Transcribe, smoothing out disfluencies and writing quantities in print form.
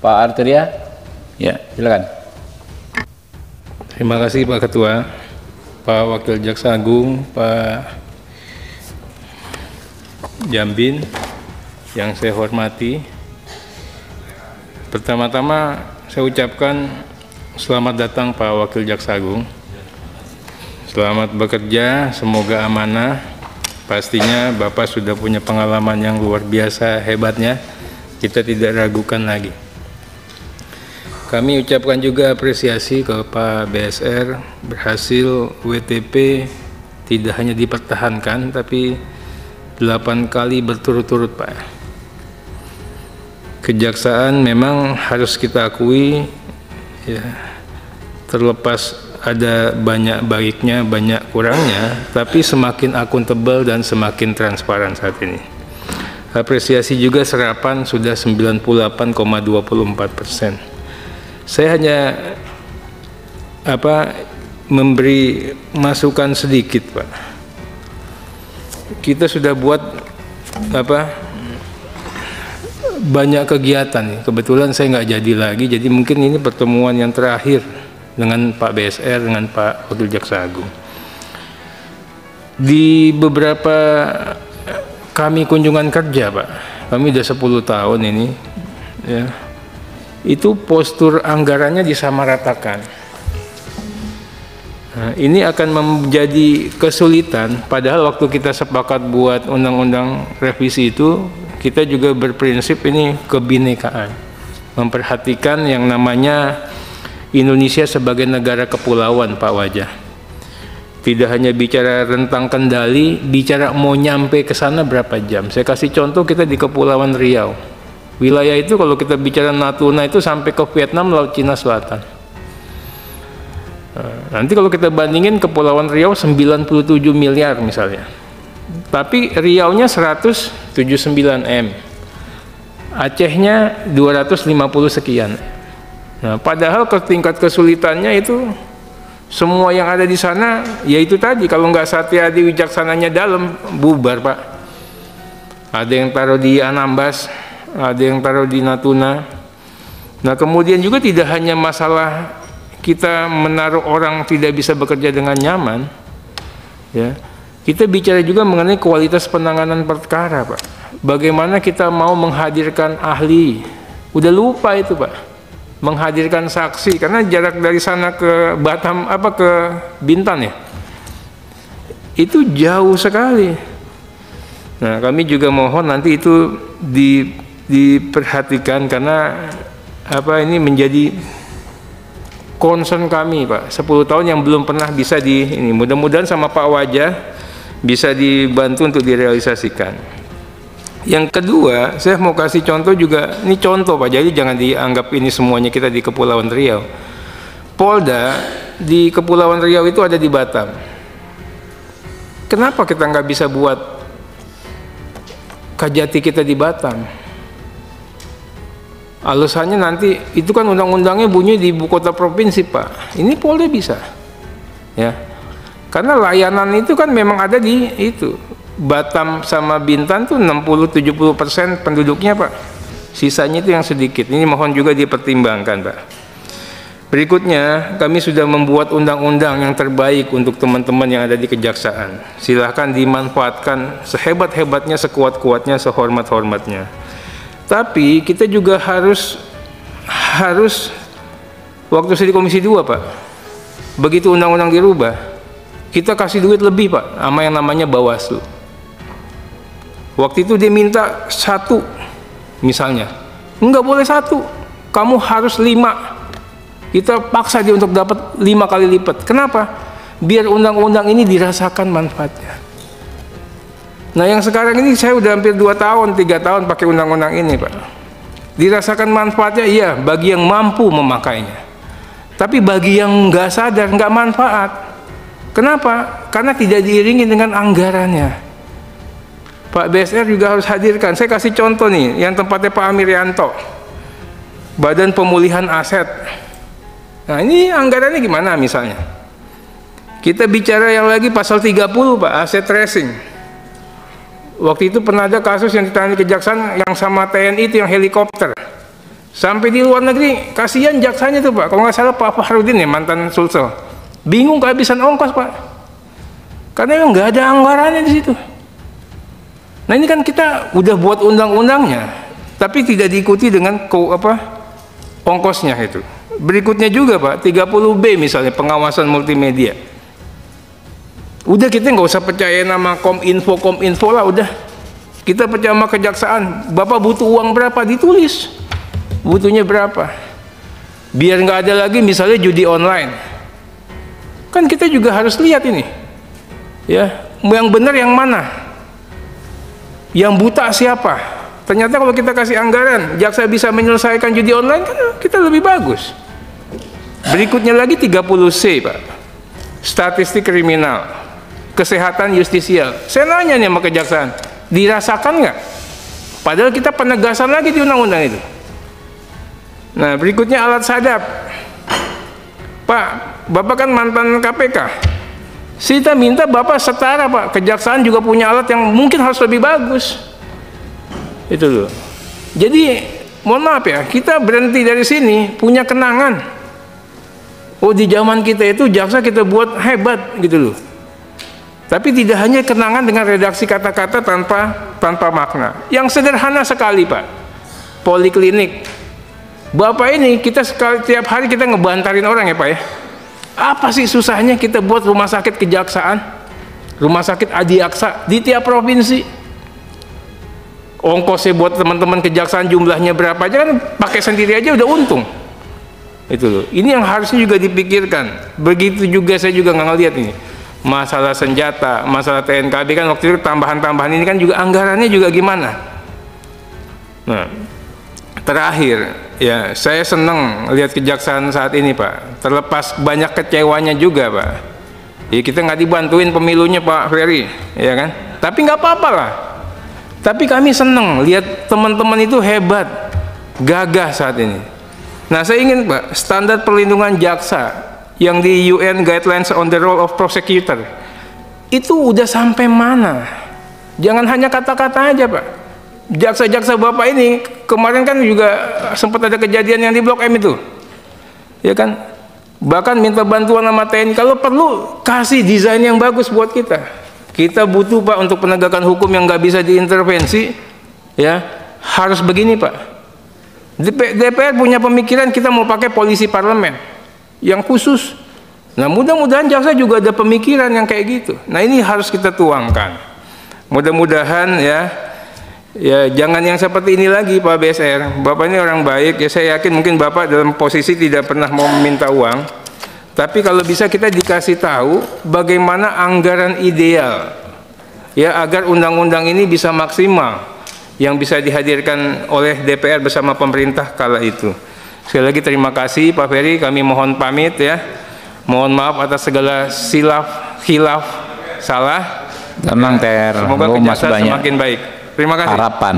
Pak Arteria, Ya, silakan. Terima kasih Pak Ketua, Pak Wakil Jaksa Agung, Pak Jambin yang saya hormati. Pertama-tama saya ucapkan selamat datang Pak Wakil Jaksa Agung. Selamat bekerja, semoga amanah. Pastinya Bapak sudah punya pengalaman yang luar biasa hebatnya. Kita tidak ragukan lagi. Kami ucapkan juga apresiasi ke Pak BSR berhasil WTP tidak hanya dipertahankan tapi 8 kali berturut-turut, Pak. Kejaksaan memang harus kita akui ya, terlepas ada banyak baiknya, banyak kurangnya, tapi semakin akuntabel dan semakin transparan saat ini. Apresiasi juga serapan sudah 98,24%. Saya hanya memberi masukan sedikit, Pak. Kita sudah buat banyak kegiatan. Kebetulan saya nggak jadi lagi, jadi mungkin ini pertemuan yang terakhir dengan Pak BSR, dengan Pak Wakil Jaksa Agung. Di beberapa kami kunjungan kerja, Pak, kami udah 10 tahun ini, ya, itu postur anggarannya disamaratakan. Nah, ini akan menjadi kesulitan, padahal waktu kita sepakat buat undang-undang revisi itu, kita juga berprinsip ini kebinekaan, memperhatikan yang namanya Indonesia sebagai negara kepulauan, Pak Wajah. Tidak hanya bicara rentang kendali, bicara mau nyampe ke sana berapa jam. Saya kasih contoh, kita di Kepulauan Riau. Wilayah itu kalau kita bicara Natuna itu sampai ke Vietnam, Laut Cina Selatan. Nanti kalau kita bandingin Kepulauan Riau 97 miliar misalnya. Tapi Riau-nya 179 M. Acehnya 250 sekian. Nah, padahal ke tingkat kesulitannya itu semua yang ada di sana, yaitu tadi, kalau nggak Satya Adi Wicaksananya dalam, bubar, Pak. Ada yang taruh di Anambas, ada yang taruh di Natuna. Nah, kemudian juga tidak hanya masalah kita menaruh orang tidak bisa bekerja dengan nyaman, ya. Kita bicara juga mengenai kualitas penanganan perkara, Pak. Bagaimana kita mau menghadirkan ahli? Udah lupa itu, Pak. Menghadirkan saksi, karena jarak dari sana ke Batam ke Bintan ya, itu jauh sekali. Nah, kami juga mohon nanti itu diperhatikan, karena ini menjadi concern kami, Pak. 10 tahun yang belum pernah bisa ini. Mudah-mudahan sama Pak Wajah bisa dibantu untuk direalisasikan. Yang kedua, saya mau kasih contoh juga, ini contoh, Pak, jadi jangan dianggap ini semuanya kita di Kepulauan Riau. Polda di Kepulauan Riau itu ada di Batam. Kenapa kita nggak bisa buat Kajati kita di Batam? Alasannya nanti, itu kan undang-undangnya bunyi di ibu kota provinsi, Pak. Ini Polda bisa, ya. Karena layanan itu kan memang ada di itu. Batam sama Bintan tuh 60-70% penduduknya, Pak. Sisanya itu yang sedikit. Ini mohon juga dipertimbangkan, Pak. Berikutnya, kami sudah membuat undang-undang yang terbaik untuk teman-teman yang ada di kejaksaan. Silahkan dimanfaatkan sehebat-hebatnya, sekuat-kuatnya, sehormat-hormatnya. Tapi kita juga harus waktu saya di Komisi 2, Pak, begitu undang-undang dirubah, kita kasih duit lebih, Pak, sama yang namanya Bawaslu. Waktu itu dia minta 1 misalnya, enggak boleh 1, kamu harus 5. Kita paksa dia untuk dapat 5 kali lipat. Kenapa? Biar undang-undang ini dirasakan manfaatnya. Nah, yang sekarang ini saya udah hampir 2 tahun, 3 tahun pakai undang-undang ini, Pak. Dirasakan manfaatnya, iya, bagi yang mampu memakainya. Tapi bagi yang nggak sadar, nggak manfaat. Kenapa? Karena tidak diiringi dengan anggarannya. Pak BSR juga harus hadirkan. Saya kasih contoh nih, yang tempatnya Pak Amir Yanto, Badan Pemulihan Aset. Nah, ini anggarannya gimana misalnya? Kita bicara yang lagi pasal 30, Pak, aset tracing. Waktu itu pernah ada kasus yang ditangani kejaksaan yang sama TNI itu yang helikopter. Sampai di luar negeri, kasihan jaksanya tuh Pak. Kalau nggak salah Pak Fahrudin ya, mantan Sulsel. Bingung kehabisan ongkos Pak. Karena memang nggak ada anggarannya di situ. Nah ini kan kita udah buat undang-undangnya, tapi tidak diikuti dengan ongkosnya itu. Berikutnya juga Pak, 30B misalnya pengawasan multimedia. Udah kita nggak usah percaya nama Kominfo lah, udah. Kita percaya sama kejaksaan. Bapak butuh uang berapa, ditulis. Butuhnya berapa. Biar nggak ada lagi misalnya judi online. Kan kita juga harus lihat ini. Ya, yang benar yang mana? Yang buta siapa? Ternyata kalau kita kasih anggaran, jaksa bisa menyelesaikan judi online, kan kita lebih bagus. Berikutnya lagi 30C Pak. Statistik kriminal. Kesehatan justisial. Saya nanya nih sama kejaksaan, dirasakan nggak? Padahal kita penegasan lagi di undang-undang itu. Nah berikutnya alat sadap. Pak, Bapak kan mantan KPK. Kita minta Bapak setara Pak. Kejaksaan juga punya alat yang mungkin harus lebih bagus. Itu loh. Jadi mohon maaf ya, kita berhenti dari sini punya kenangan. Oh di zaman kita itu jaksa kita buat hebat gitu loh. Tapi tidak hanya kenangan dengan redaksi kata-kata tanpa makna. Yang sederhana sekali Pak, poliklinik. Bapak ini kita tiap hari kita ngebantarin orang ya Pak ya. Apa sih susahnya kita buat rumah sakit kejaksaan, rumah sakit adiaksa di tiap provinsi? Ongkosnya buat teman-teman kejaksaan jumlahnya berapa aja kan pakai sendiri aja udah untung. Itu loh. Ini yang harusnya juga dipikirkan. Begitu juga saya juga nggak ngeliat ini. Masalah senjata, masalah TNKB kan waktu itu tambahan-tambahan ini kan juga anggarannya juga gimana. Nah, terakhir ya saya senang lihat kejaksaan saat ini Pak. Terlepas banyak kecewanya juga Pak. Ya kita nggak dibantuin pemilunya Pak Ferry, ya kan? Tapi nggak apa-apa lah. Tapi kami senang lihat teman-teman itu hebat, gagah saat ini. Nah saya ingin Pak, standar perlindungan jaksa yang di UN Guidelines on the Role of Prosecutor itu udah sampai mana? Jangan hanya kata-kata aja Pak. Jaksa-jaksa Bapak ini kemarin kan juga sempat ada kejadian yang di Blok M itu, ya kan? Bahkan minta bantuan sama TNI, kalau perlu kasih desain yang bagus buat kita. Kita butuh Pak untuk penegakan hukum yang nggak bisa diintervensi, ya harus begini Pak. DPR punya pemikiran kita mau pakai polisi parlemen yang khusus. Nah mudah-mudahan jaksa juga ada pemikiran yang kayak gitu. Nah ini harus kita tuangkan. Mudah-mudahan ya jangan yang seperti ini lagi Pak BSR. Bapak ini orang baik ya, saya yakin mungkin Bapak dalam posisi tidak pernah mau meminta uang, tapi kalau bisa kita dikasih tahu bagaimana anggaran ideal ya agar undang-undang ini bisa maksimal yang bisa dihadirkan oleh DPR bersama pemerintah kala itu. Sekali lagi terima kasih Pak Ferry, kami mohon pamit ya. Mohon maaf atas segala khilaf salah. Tenang Ter, semoga kejaksaan semakin baik. Terima kasih. Harapan.